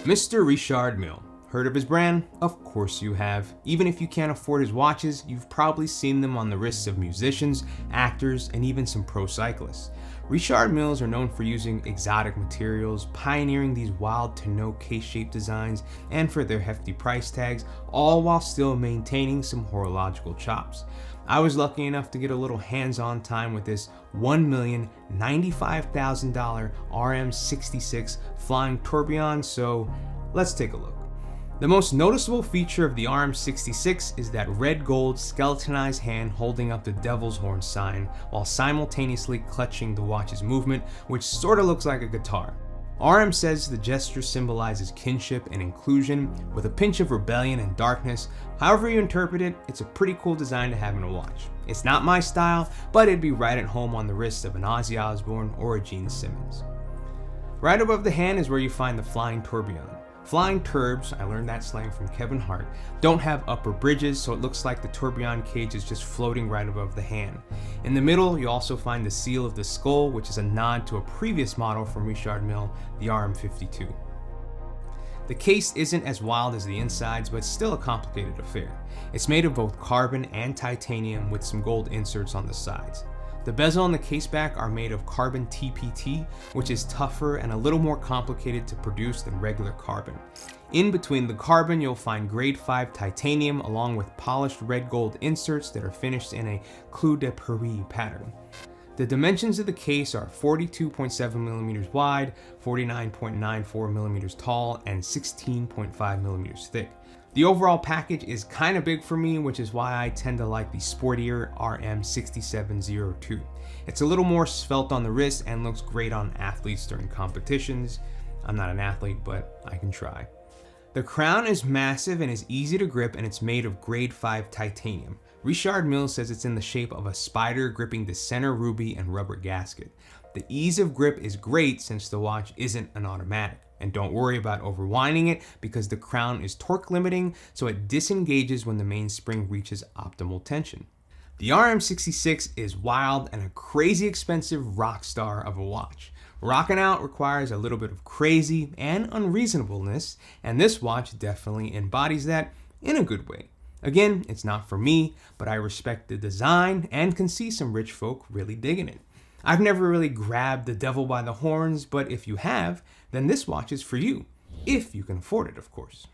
Mr. Richard Mille. Heard of his brand? Of course you have. Even if you can't afford his watches, you've probably seen them on the wrists of musicians, actors, and even some pro cyclists. Richard Milles are known for using exotic materials, pioneering these wild to no case-shaped designs, and for their hefty price tags, all while still maintaining some horological chops. I was lucky enough to get a little hands-on time with this $1,095,000 RM66 flying tourbillon, so let's take a look. The most noticeable feature of the RM66 is that red gold skeletonized hand holding up the devil's horn sign while simultaneously clutching the watch's movement, which sorta looks like a guitar. RM says the gesture symbolizes kinship and inclusion with a pinch of rebellion and darkness. However you interpret it, it's a pretty cool design to have in a watch. It's not my style, but it'd be right at home on the wrist of an Ozzy Osbourne or a Gene Simmons. Right above the hand is where you find the flying tourbillon. Flying turbs, I learned that slang from Kevin Hart, don't have upper bridges, so it looks like the tourbillon cage is just floating right above the hand. In the middle, you also find the seal of the skull, which is a nod to a previous model from Richard Mille, the RM52. The case isn't as wild as the insides, but it's still a complicated affair. It's made of both carbon and titanium with some gold inserts on the sides. The bezel and the case back are made of carbon TPT, which is tougher and a little more complicated to produce than regular carbon. In between the carbon, you'll find grade 5 titanium along with polished red gold inserts that are finished in a Clou de Paris pattern. The dimensions of the case are 42.7mm wide, 49.94mm tall, and 16.5mm thick. The overall package is kind of big for me, which is why I tend to like the sportier RM6702. It's a little more svelte on the wrist and looks great on athletes during competitions. I'm not an athlete, but I can try. The crown is massive and is easy to grip, and it's made of grade 5 titanium. Richard Mille says it's in the shape of a spider gripping the center ruby and rubber gasket. The ease of grip is great since the watch isn't an automatic. And don't worry about overwinding it because the crown is torque limiting, so it disengages when the mainspring reaches optimal tension. The RM66 is wild and a crazy expensive rock star of a watch. Rocking out requires a little bit of crazy and unreasonableness, and this watch definitely embodies that in a good way. Again, it's not for me, but I respect the design and can see some rich folk really digging it. I've never really grabbed the devil by the horns, but if you have, then this watch is for you, if you can afford it, of course.